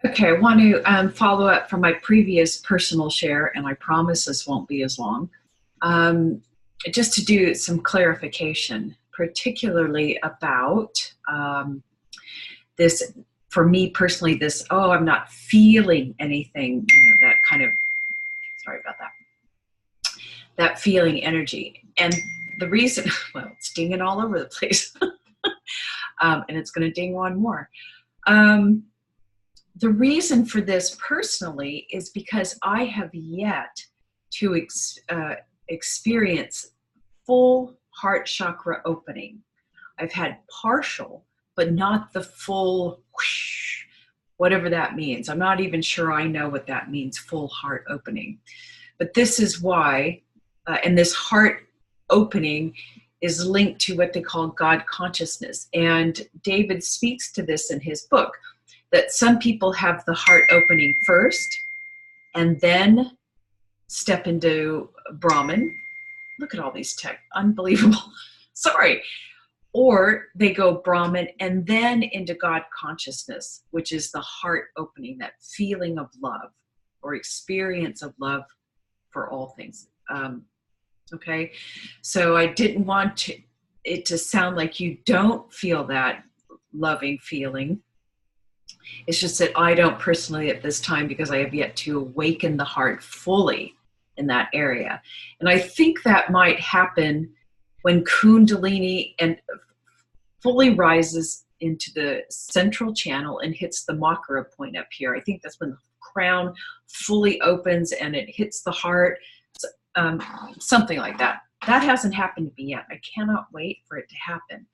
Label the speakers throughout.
Speaker 1: Okay, I want to follow up from my previous personal share, and I promise this won't be as long. Just to do some clarification, particularly about this, for me personally, this, oh, I'm not feeling anything, that kind of, sorry about that feeling energy. And the reason, well, it's dinging all over the place, and it's going to ding one more. The reason for this personally is because I have yet to experience full heart chakra opening. I've had partial, but not the full whoosh, whatever that means. I'm not even sure I know what that means, full heart opening. But this is why, and this heart opening is linked to what they call God consciousness. And David speaks to this in his book, that some people have the heart opening first and then step into Brahman. Look at all these unbelievable, sorry. Or they go Brahman and then into God consciousness, which is the heart opening, that feeling of love or experience of love for all things. Okay, so I didn't want it to sound like you don't feel that loving feeling. It's just that I don't personally at this time, because I have yet to awaken the heart fully in that area. And I think that might happen when Kundalini and fully rises into the central channel and hits the makara point up here. I think that's when the crown fully opens and it hits the heart, something like that. That hasn't happened to me yet. I cannot wait for it to happen.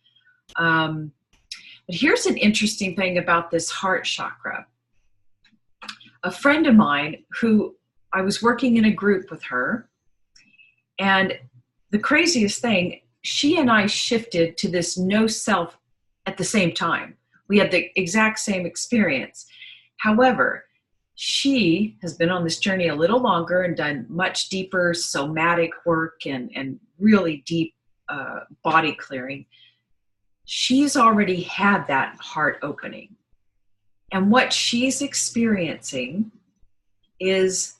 Speaker 1: But here's an interesting thing about this heart chakra. A friend of mine who I was working in a group with her, and the craziest thing, she and I shifted to this no self at the same time. We had the exact same experience. However, she has been on this journey a little longer and done much deeper somatic work and really deep body clearing. She's already had that heart opening. And what she's experiencing is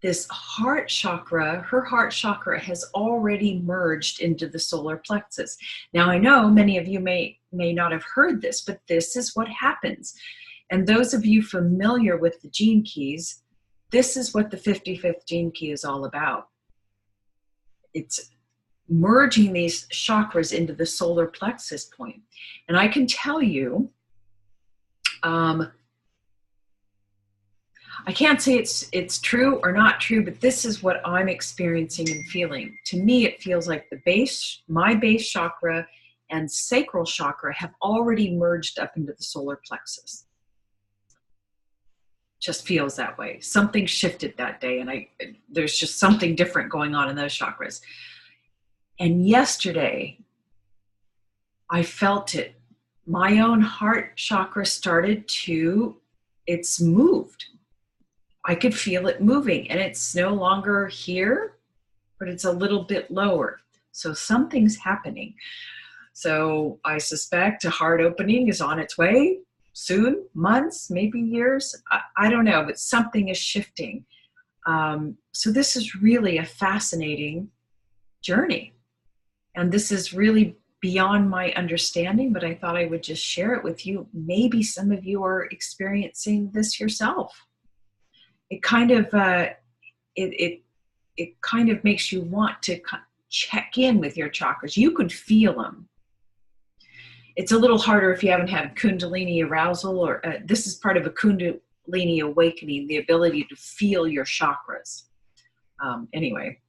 Speaker 1: this heart chakra. Her heart chakra has already merged into the solar plexus. Now, I know many of you may not have heard this, but this is what happens. And those of you familiar with the gene keys, this is what the 55th gene key is all about. It's merging these chakras into the solar plexus point. And I can tell you, I can't say it's true or not true, but this is what I'm experiencing and feeling. To me, it feels like my base chakra and sacral chakra have already merged up into the solar plexus. Just feels that way. Something shifted that day, and there's just something different going on in those chakras. And yesterday, I felt it. My own heart chakra it's moved. I could feel it moving, and it's no longer here, but it's a little bit lower. So something's happening. So I suspect a heart opening is on its way soon, months, maybe years. I don't know, but something is shifting. So this is really a fascinating journey. And this is really beyond my understanding, but I thought I would just share it with you. Maybe some of you are experiencing this yourself. It kind of it kind of makes you want to check in with your chakras. You could feel them. It's a little harder if you haven't had Kundalini arousal, or this is part of a Kundalini awakening, the ability to feel your chakras. Anyway,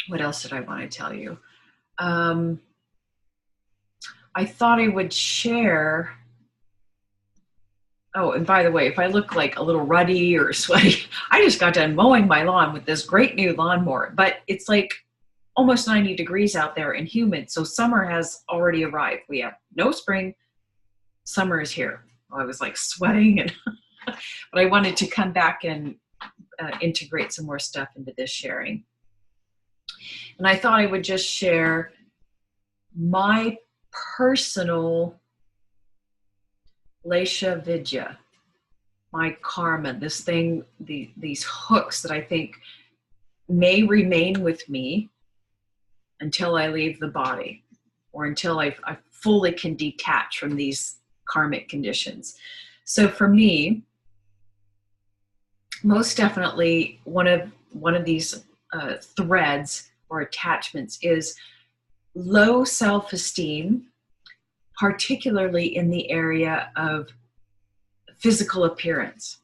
Speaker 1: what else did I want to tell you? I thought I would share. Oh, and by the way, if I look like a little ruddy or sweaty, I just got done mowing my lawn with this great new lawnmower, but it's like almost 90 degrees out there and humid. So summer has already arrived. We have no spring. Summer is here. I was like sweating, and but I wanted to come back and integrate some more stuff into this sharing. And I thought I would just share my personal Lesha Vidya, my karma, this thing, these hooks that I think may remain with me until I leave the body, or until I fully can detach from these karmic conditions. So for me, most definitely one of these threads or attachments is low self-esteem, particularly in the area of physical appearance.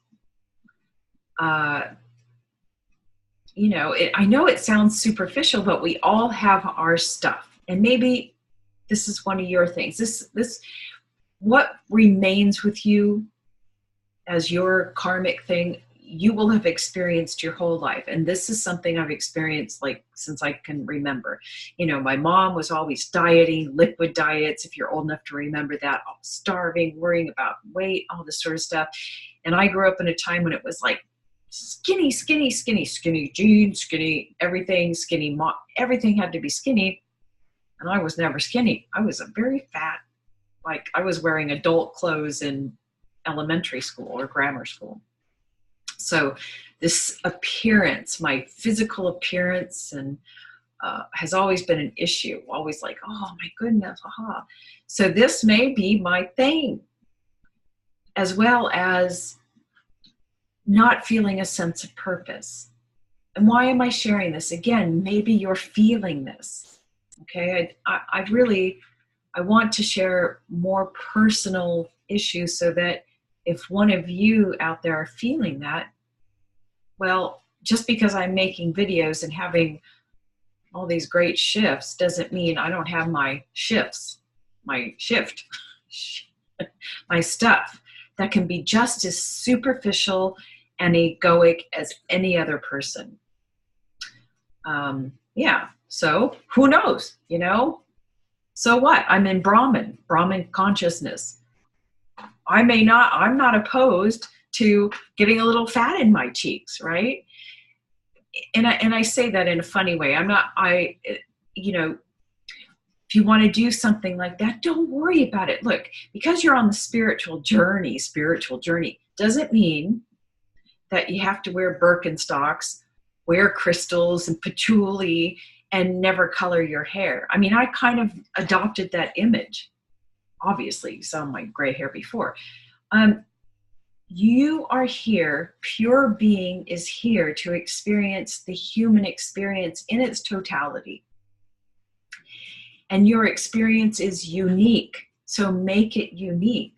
Speaker 1: You know, I know it sounds superficial, but we all have our stuff. And maybe this is one of your things. This what remains with you as your karmic thing, you will have experienced your whole life. And this is something I've experienced like since I can remember. You know, my mom was always dieting, liquid diets, if you're old enough to remember that, starving, worrying about weight, all this sort of stuff. And I grew up in a time when it was like skinny, skinny, skinny, skinny jeans, skinny everything, skinny, everything had to be skinny. And I was never skinny. I was a very fat, like I was wearing adult clothes in elementary school or grammar school. So this appearance, my physical appearance, and has always been an issue. Always like, oh my goodness, aha. So this may be my thing, as well as not feeling a sense of purpose. And why am I sharing this? Again, maybe you're feeling this. Okay, I want to share more personal issues so that if one of you out there are feeling that, well, just because I'm making videos and having all these great shifts doesn't mean I don't have my shifts, my shift, my stuff that can be just as superficial and egoic as any other person. Yeah, so who knows, you know? So what? I'm in Brahman consciousness. I'm not opposed to getting a little fat in my cheeks, right? And I say that in a funny way. You know, if you want to do something like that, don't worry about it. Look, because you're on the spiritual journey doesn't mean that you have to wear Birkenstocks, wear crystals and patchouli, and never color your hair. I mean, I kind of adopted that image. Obviously, you saw my gray hair before. You are here, pure being is here to experience the human experience in its totality. And your experience is unique, so make it unique.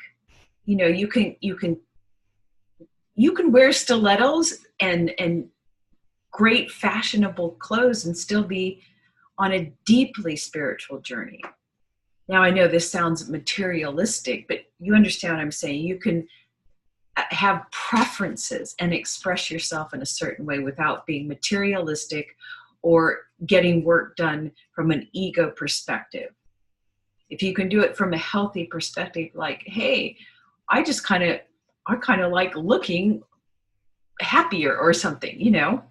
Speaker 1: You know, you can wear stilettos and great fashionable clothes and still be on a deeply spiritual journey. Now, I know this sounds materialistic, but you understand what I'm saying. You can have preferences and express yourself in a certain way without being materialistic or getting work done from an ego perspective. If you can do it from a healthy perspective, like, hey, I kind of like looking happier or something, you know?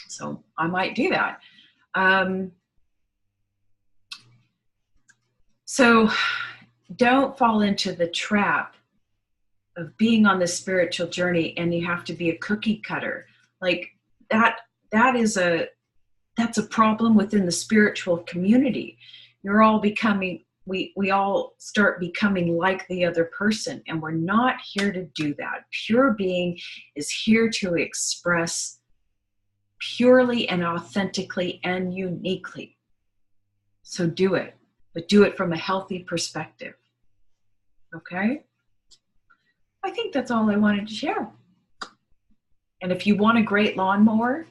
Speaker 1: So I might do that. So don't fall into the trap of being on this spiritual journey and you have to be a cookie cutter. Like that's a problem within the spiritual community. You're all becoming, we all start becoming like the other person, and we're not here to do that. Pure being is here to express purely and authentically and uniquely. So do it, but do it from a healthy perspective. Okay? I think that's all I wanted to share. And if you want a great lawnmower,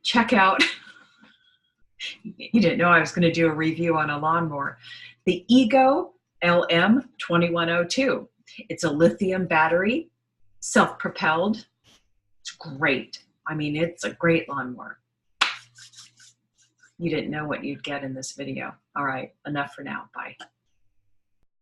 Speaker 1: check out, you didn't know I was going to do a review on a lawnmower, the Ego LM2102. It's a lithium battery, self-propelled. It's great. I mean, it's a great lawnmower. You didn't know what you'd get in this video. All right, enough for now. Bye.